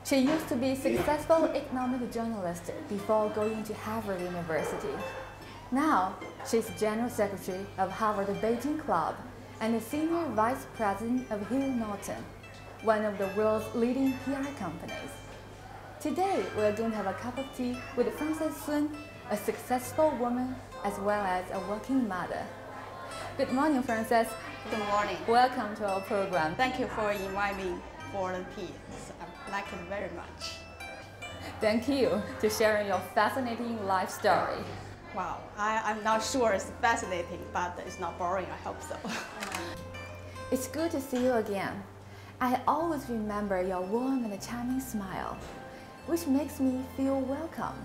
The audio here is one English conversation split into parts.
She used to be a successful economic journalist before going to Harvard University. Now, she's General Secretary of Harvard Beijing Club and the Senior Vice President of Hill Norton, one of the world's leading PR companies. Today, we're going to have a cup of tea with Frances Sun, a successful woman as well as a working mother. Good morning, Frances. Good morning. Welcome to our program. Thank you for inviting me for the tea. I like it very much. Thank you for sharing your fascinating life story. Wow, I'm not sure it's fascinating, but it's not boring, I hope so. It's good to see you again. I always remember your warm and charming smile, which makes me feel welcome.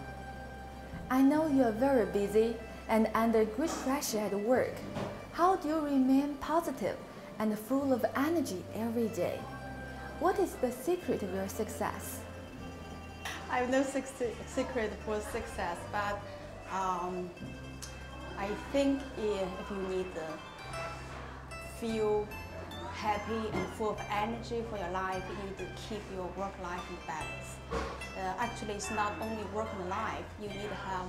I know you are very busy and under great pressure at work. How do you remain positive and full of energy every day? What is the secret of your success? I have no secret for success, but I think if you need to feel happy and full of energy for your life, you need to keep your work-life in balance. Actually, it's not only work and life. You need to have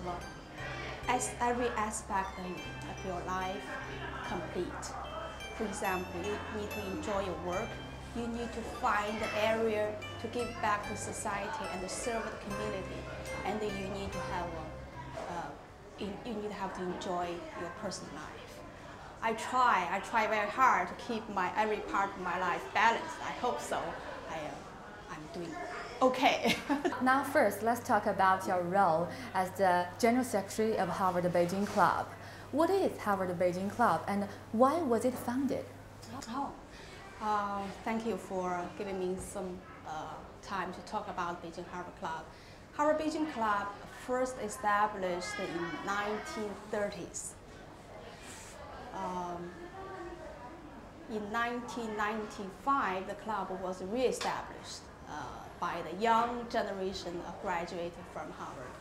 every aspect of your life complete. For example, you need to enjoy your work. You need to find the area to give back to society and to serve the community. And then you need to have to enjoy your personal life. I try very hard to keep every part of my life balanced. I hope so. I'm doing okay. Now first, let's talk about your role as the General Secretary of Harvard Beijing Club. What is Harvard Beijing Club and why was it founded? Thank you for giving me some time to talk about Beijing Harvard Club. Harvard Beijing Club first established in 1930s. In 1995, the club was re-established by the young generation of graduates from Harvard.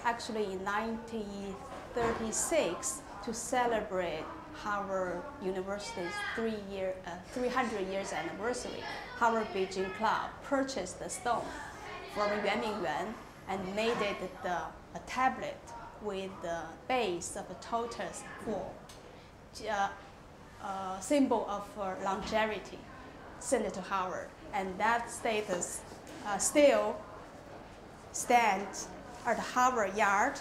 Actually, in 1936, to celebrate Harvard University's 300 years anniversary, Harvard Beijing Club purchased the stone from Yuan Mingyuan and made it a tablet with the base of a tortoise form, symbol of longevity, sent it to Harvard. And that status still stands at the Harvard Yard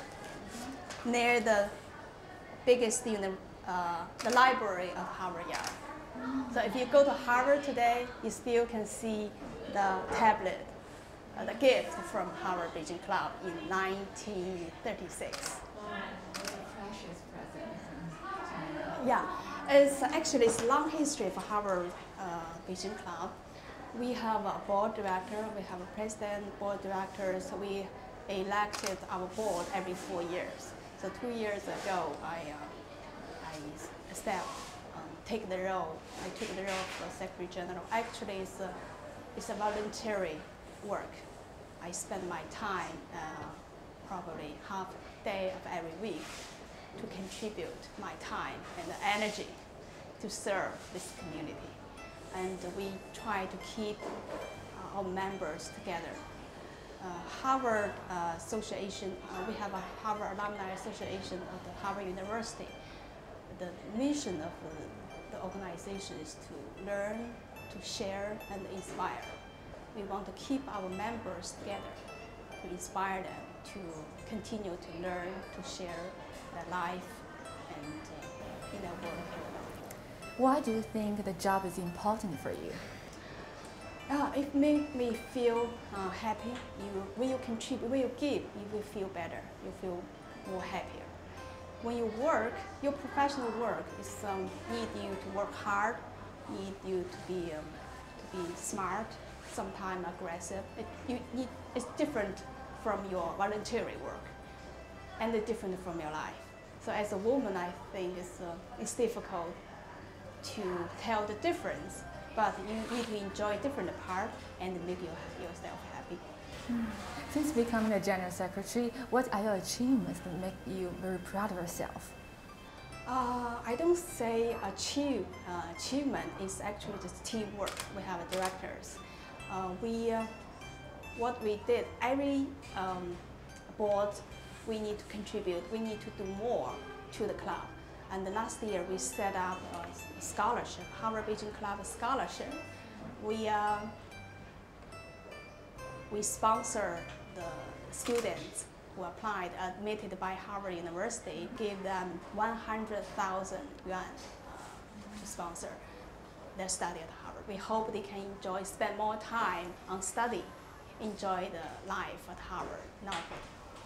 near the biggest the library of Harvard Yard. So if you go to Harvard today, you still can see the tablet, the gift from Harvard Beijing Club in 1936. Yeah, it's a long history for Harvard Beijing Club. We have a board director, we have a president, board directors. We elected our board every 4 years. So 2 years ago, I took the role of Secretary General. Actually, it's a voluntary work. I spend my time, probably half a day of every week, to contribute my time and energy to serve this community. And we try to keep our members together. Harvard Association, we have a Harvard Alumni Association of the Harvard University. The mission of the organization is to learn, to share, and inspire. We want to keep our members together, to inspire them to continue to learn, to share their life and in their work. Why do you think the job is important for you? It makes me feel happy. When you contribute, when you give, you will feel better. You feel more happier. When you work, your professional work need you to work hard, need you to be smart, sometimes aggressive. It's different from your voluntary work, and it's different from your life. So as a woman, I think it's difficult to tell the difference, but you need to enjoy different part and make yourself happy. Since becoming the General Secretary, what are your achievements that make you very proud of yourself? I don't say achievement. It's actually just teamwork. We have directors. what we did, every board, we need to contribute, we need to do more to the club. And last year we set up a scholarship, Harvard Beijing Club scholarship. We sponsor the students who applied, admitted by Harvard University, give them 100,000 yuan to sponsor their study at Harvard. We hope they can spend more time on study, enjoy the life at Harvard,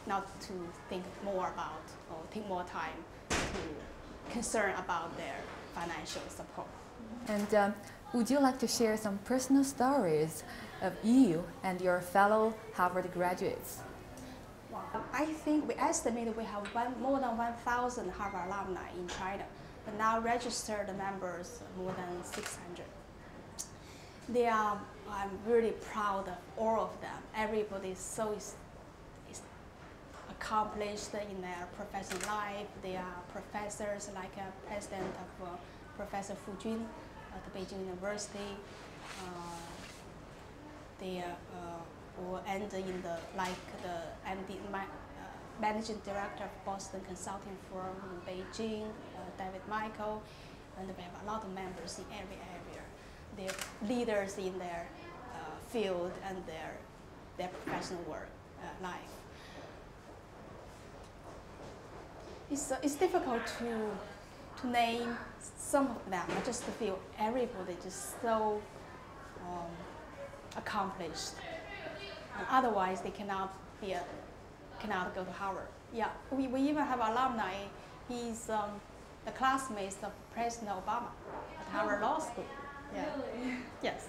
not to think more about or take more time to concern about their financial support. And would you like to share some personal stories of you and your fellow Harvard graduates? I think we estimate we have more than 1,000 Harvard alumni in China, but now registered members more than 600. I'm really proud of all of them. Everybody is so accomplished in their professional life. They are professors, like president of Professor Fu Jun at the Beijing University. Or end in the managing director of Boston Consulting Firm in Beijing, David Michael, and we have a lot of members in every area. They're leaders in their field and their professional work life. It's difficult to name some of them. I just feel everybody just so accomplished. And otherwise, they cannot go to Harvard. Yeah, we even have alumni. He's the classmates of President Obama at Harvard Law School. Yeah. Really? Yes.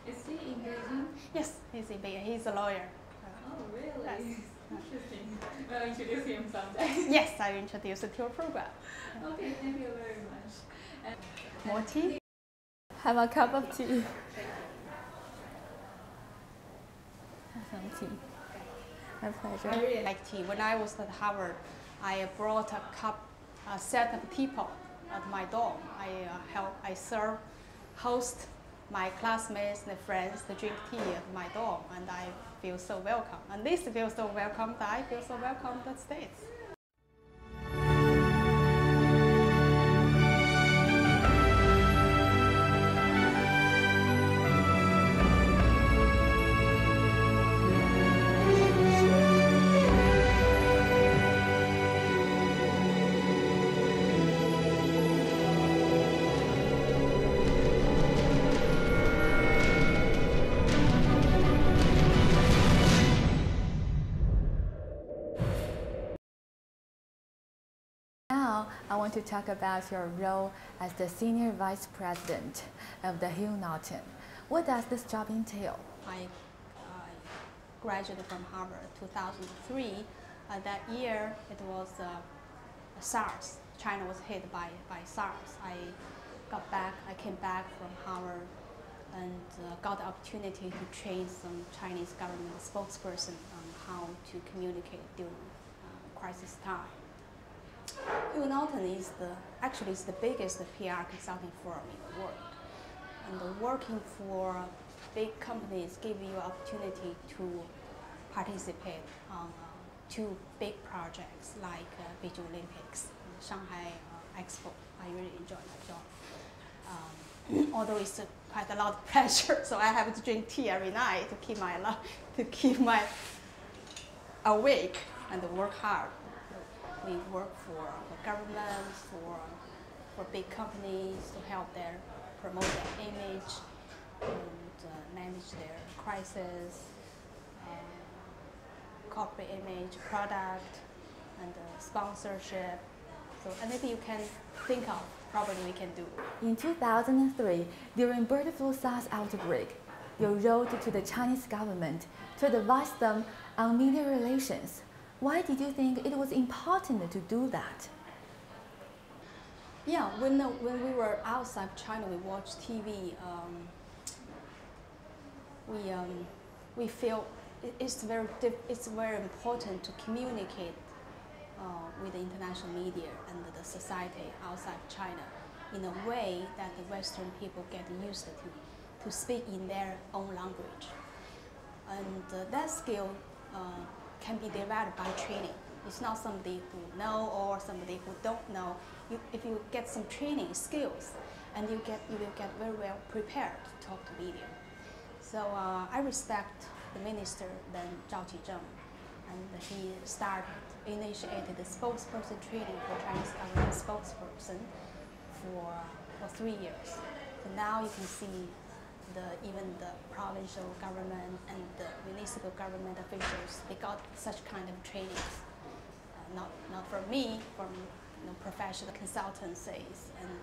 Is he in Beijing? Yes, he's in Beijing. He's a lawyer. Oh, really? Yes. Interesting. I'll introduce him someday. Yes, I introduced to your program. Okay, thank you very much. More tea? Have a cup of tea. Have some tea. My pleasure. I really like tea. When I was at Harvard, I brought a set of teapot at my dorm. I host my classmates and friends to drink tea at my dorm, and I feel so welcome. And they feel so welcome that I feel so welcome in the States. Now, I want to talk about your role as the Senior Vice President of the Hill Norton. What does this job entail? I graduated from Harvard 2003. That year, it was SARS. China was hit by SARS. I came back from Harvard and got the opportunity to train some Chinese government spokesperson on how to communicate during crisis time. Hill Norton is the biggest PR consulting firm in the world. And working for big companies give you opportunity to participate on two big projects like Beijing Olympics and Shanghai Expo. I really enjoy that job. Although it's quite a lot of pressure, so I have to drink tea every night to keep my awake and work hard. We work for government, for big companies to help them promote their image and manage their crisis, corporate image, product, and sponsorship. So anything you can think of, probably we can do. In 2003, during bird flu SARS outbreak, you wrote to the Chinese government to advise them on media relations. Why did you think it was important to do that? Yeah, when we were outside China, we watched TV. We feel it's very important to communicate with the international media and the society outside China in a way that the Western people get used to speak in their own language. and that skill can be developed by training. It's not somebody who know or somebody who don't know. If you get some training skills, and you will get very well prepared to talk to media. So I respect the minister, then Zhao Qizheng, and he initiated the spokesperson training for Chinese government spokesperson for 3 years. So now you can see even the provincial government and the municipal government officials, they got such kind of trainings. Not from me, from professional consultancies, and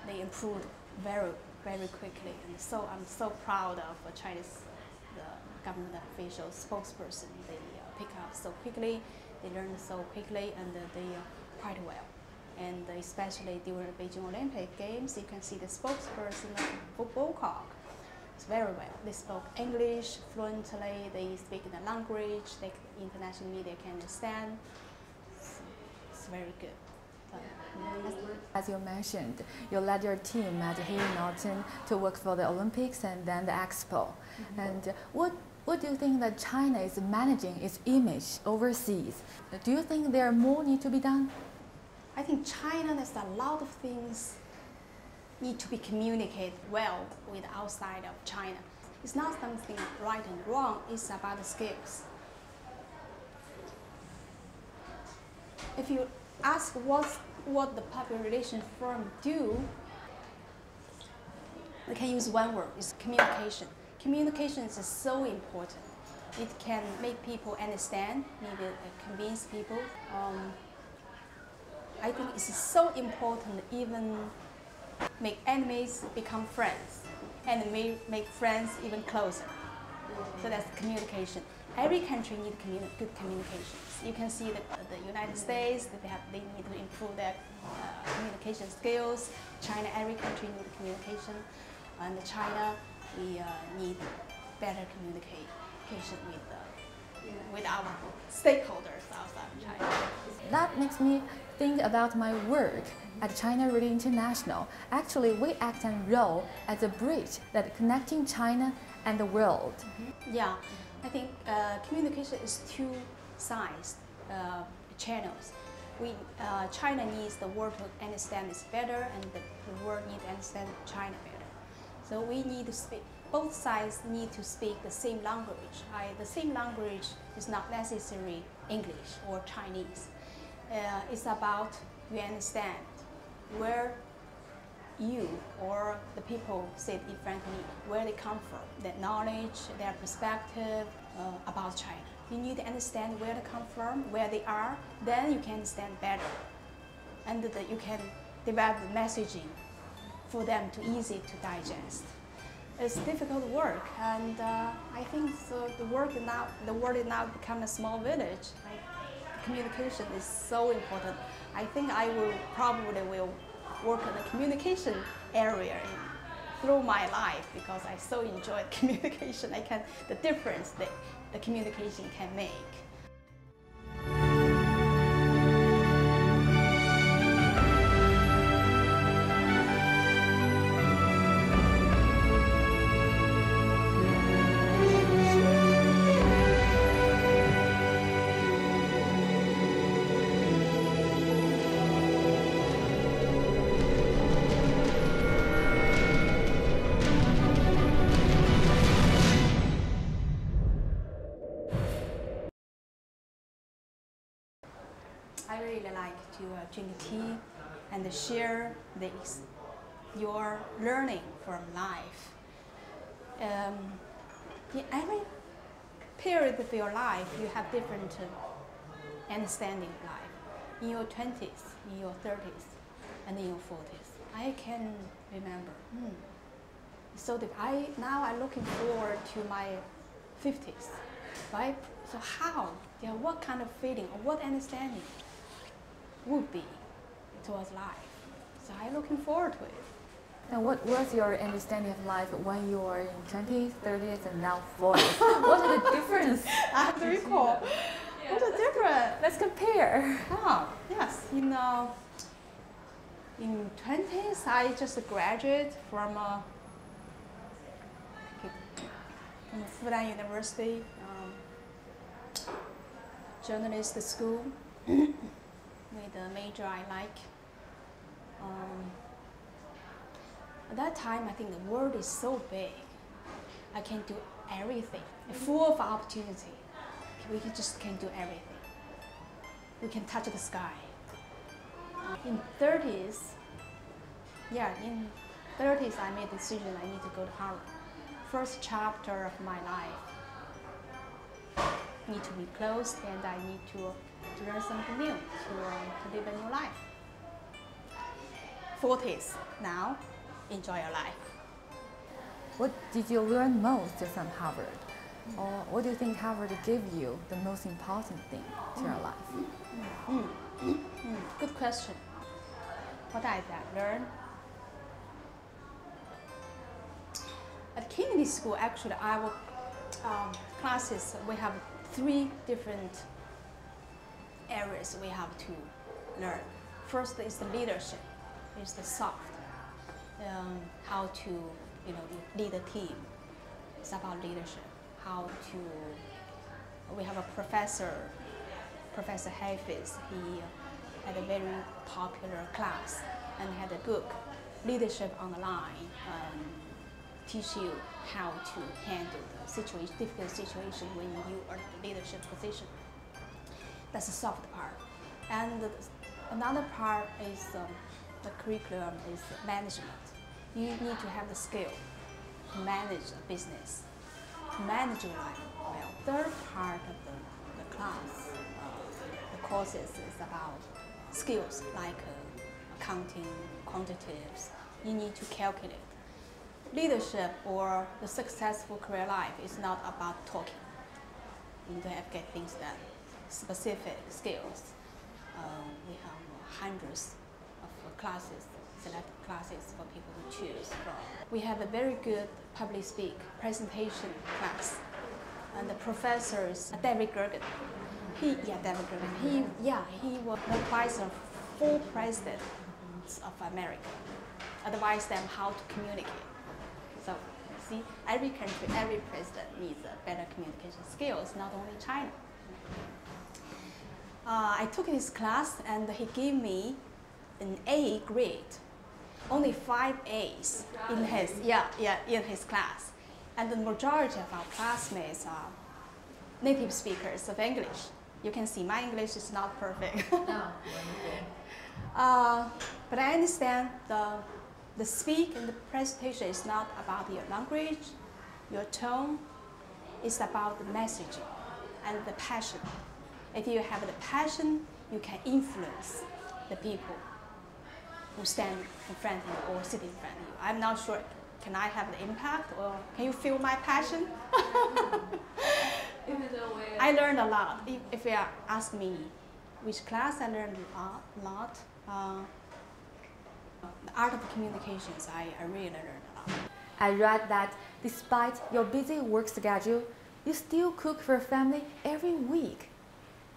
they improved very, very quickly. And so I'm so proud of the government official spokesperson. They pick up so quickly, they learn so quickly, and they quite well. And especially during the Beijing Olympic Games, you can see the spokesperson of football cock. It's very well. They spoke English fluently, they speak the language, the international media can understand. It's very good. As you mentioned, you led your team at Norton to work for the Olympics and then the Expo. And what do you think that China is managing its image overseas? Do you think there more need to be done? I think China, there's a lot of things need to be communicated well with outside of China. It's not something right and wrong, it's about the skills. If you ask what the public relations firm do, we can use one word, it's communication. Communication is so important. It can make people understand, maybe convince people. I think it's so important, even make enemies become friends and make friends even closer. So that's communication. Every country needs good communications. You can see that the United States, they need to improve their communication skills. China, every country needs communication. And China, we need better communication with our stakeholders outside of China. That makes me think about my work at China Radio International. Actually, we act a role as a bridge that connecting China and the world. Yeah, I think communication is two sides channels. China needs the world to understand us better, and the world needs to understand China better. So we need to speak. Both sides need to speak the same language. The same language is not necessarily English or Chinese. It's about you understand where you or the people sit in front of me, where they come from, their knowledge, their perspective about China. You need to understand where they come from, where they are, then you can understand better. And you can develop the messaging for them to easy to digest. It's difficult work, and I think so the world is now become a small village. Communication is so important. I think I will probably work in the communication area through my life because I so enjoy communication. The difference that the communication can make. I really like to drink tea and share your learning from life. In every period of your life, you have different understanding of life. In your 20s, in your 30s, and in your 40s. I can remember. So now I'm looking forward to my 50s, right? So what kind of feeling or what understanding would be towards life? So I'm looking forward to it. And what was your understanding of life when you were in 20s, 30s, and now 40s? What are the difference? I have to recall. What's the difference? Let's compare. Yes. In 20s, I just graduated from from Fudan University, journalist school, with a major I like. At that time, I think the world is so big. I can do everything, full of opportunity. We just can do everything. We can touch the sky. In 30s, in 30s, I made a decision I need to go to Harvard. First chapter of my life need to be closed, and I need to learn something new, to live a new life. 40s, now, enjoy your life. What did you learn most from Harvard? Or what do you think Harvard gave you the most important thing to your life? Good question. What did I learn? At Kennedy School, actually, our classes, we have 3 different areas we have to learn. First is the leadership. It's the soft. How to lead a team. It's about leadership. How to. We have a professor, Professor Hafiz. He had a very popular class and had a book, Leadership on the Line. Teach you how to handle the difficult situation when you are in the leadership position. That's the soft part. And another part is the curriculum is management. You need to have the skill to manage a business, to manage your life well. Third part of the class, the courses is about skills like accounting, quantitatives. You need to calculate. Leadership or the successful career life is not about talking. You need to have get things done. Specific skills. We have hundreds of classes, selected classes for people to choose from. We have a very good public speak presentation class, and the professor is David Gergen. He was the advisor of 4 presidents of America, advised them how to communicate. So, see, every country, every president needs a better communication skills, not only China. I took his class and he gave me an A grade, only 5 A's in his class, and the majority of our classmates are native speakers of English. You can see my English is not perfect. But I understand the speak and the presentation is not about your language, your tone. It's about the messaging and the passion. If you have the passion, you can influence the people who stand in front of you or sit in front of you. I'm not sure, can I have the impact or can you feel my passion? I learned a lot. If you ask me which class, I learned a lot. The art of communications, I really learned a lot. I read that despite your busy work schedule, you still cook for your family every week.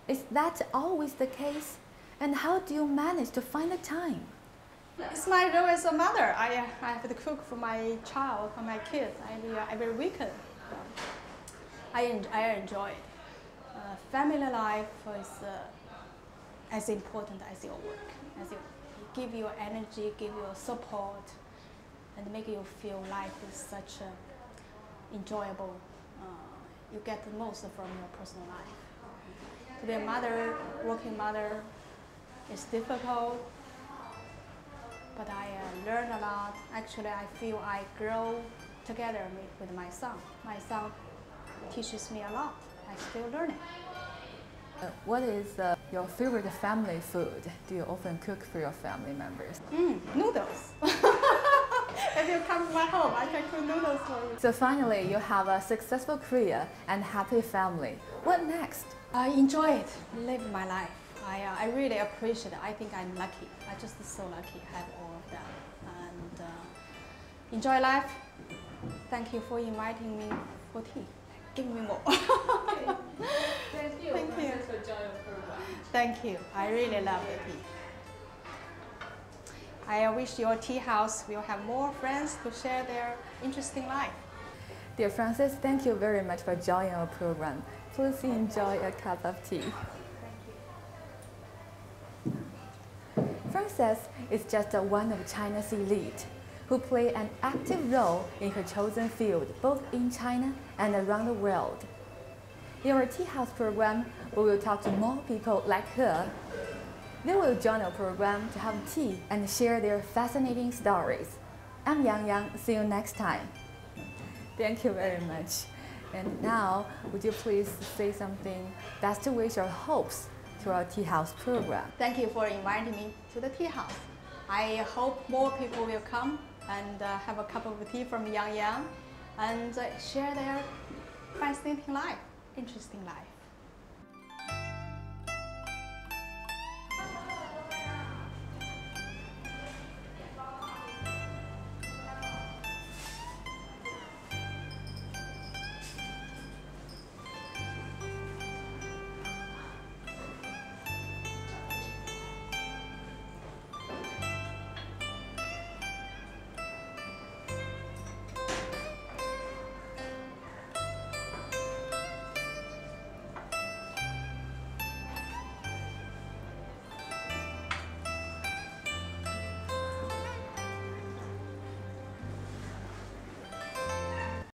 Is that always the case? And how do you manage to find the time? It's my role as a mother. I have to cook for my child, for my kids, every weekend. I enjoy it. Family life is as important as your work. As it give you energy, give you support, and make you feel life is such enjoyable. You get the most from your personal life. To be a mother, working mother, is difficult, but I learn a lot. Actually, I feel I grow together with my son. My son teaches me a lot. I still learning. What is your favorite family food? Do you often cook for your family members? Noodles. If you come to my home, I can cook noodles for you. So finally, you have a successful career and happy family. What next? I enjoy it, live my life. I really appreciate it. I think I'm lucky. I'm just so lucky to have all of them. And enjoy life. Thank you for inviting me for tea. Give me more. Thank you. Thank you. For joining the program. Thank you. I really love the tea. I wish your tea house will have more friends to share their interesting life. Dear Francis, thank you very much for joining our program. Please enjoy a cup of tea. Frances is just one of China's elite who play an active role in her chosen field, both in China and around the world. In our Tea House program, we will talk to more people like her. They will join our program to have tea and share their fascinating stories. I'm Yang Yang. See you next time. Thank you very much. And now, would you please say something best wish or hopes to our Tea House program? Thank you for inviting me to the tea house. I hope more people will come and have a cup of tea from Yang Yang and share their fascinating life, interesting life.